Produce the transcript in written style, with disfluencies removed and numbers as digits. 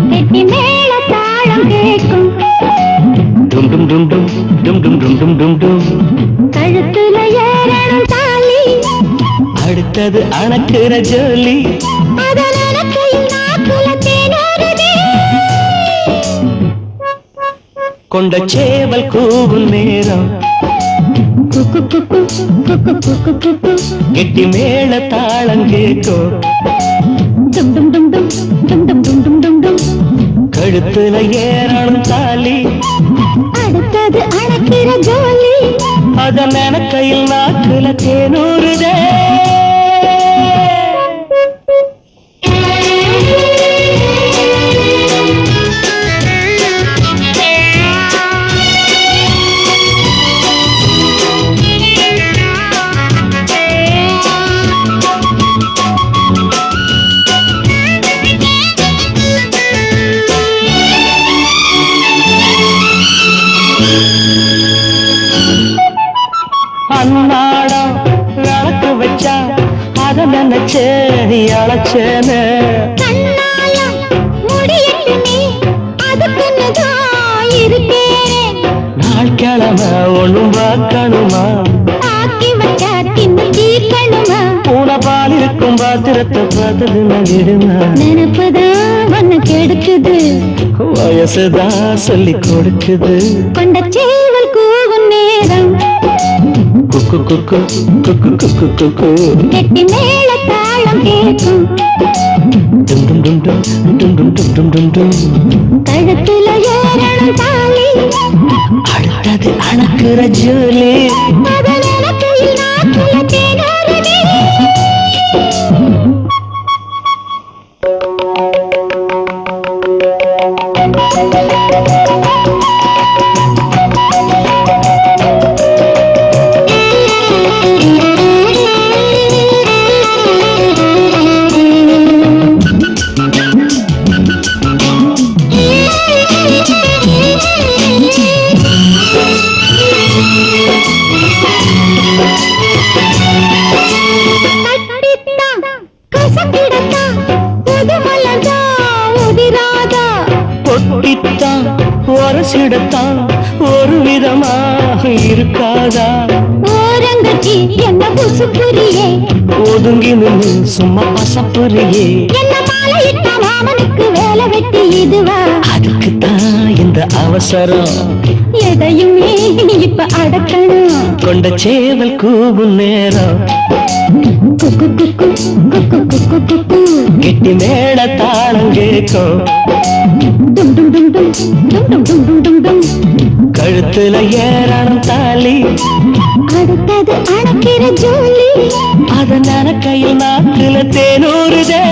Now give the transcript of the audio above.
கெட்டி மேல தாளம் கேட்கும் டும் டும் டும் டும் டும் டும் டும் டும் டும் டும் கழுத்துல ஏறணும் தாலி அடுத்தது அணக்குற ஜோலி அதன் அணக்கையில் நாக்குல தேனோருதே கொண்ட சேவல் கூவும் நேரம் குக்கு குக்கு குக்கு குக்கு குக்கு கெட்டி மேல தாளம் கேட்கும் டும் டும் டும் டும் டும் டும் டும் டும் டும் டும் கழுத்துல ஏறணும் தாலி அடுத்தது அணக்கிற ஜோலி அதன் அணக்கையில் நாக்குல தேனூறுதே அன்னாடம் விளக்கு வச்சா அத நினைச்சே அழைச்சேன்னு கண்ணாலம் முடியட்டு நீ அதுக்குன்னுதான் இருக்கேன் நாள் கிழமை ஒண்ணும் பார்க்கணுமா ஆக்கி வச்சா தின்னு தீர்க்கணுமா பூனை பால் இருக்கும் பாத்திரத்தை பார்த்தது நடிடுமா நினைப்புதான் ஒன்னு கெடுக்குது வயசுதான் சொல்லி கொடுக்குது கொண்ட சேவல் கூவும் நேரம் குக்கு குக்கு குக்கு குக்கு குக்கு கெட்டி மேல தாளம் கேட்கும் டும் டும் டும் டும் டும் டும் டும் டும் டும் டும் கழுத்துல ஏறணும் தாலி அடுத்தது அணக்குற ஜோலி அதன் அணக்கையில் நாக்குல தேனோருதே பொட்டித்தான் ஒரசிடத்தான் ஒரு விதமாக இருக்காதா ஓரங்கட்டி என்ன புசுப்புரியே ஒதுங்கி நின்று சும்மா பசப்புரியே என்ன மாலையிட்ட மாமனுக்கு வேலை வெட்டி இதுவா அதுக்குத்தான் இந்த அவசரம் எதையுமே இப்ப அடக்கணும் கொண்ட சேவல் கூவும் நேரம் குக்கு குக்கு குக்கு குக்கு குக்கு கெட்டி மேல தாளம் கேட்கும் டும் டும் டும் டும் டும் டும் டும் டும் டும் டும் கழுத்துல ஏறணும் தாலி அடுத்தது அணக்கிற ஜோலி அதன் அணக்கையில் நாக்குல தேனூறுதே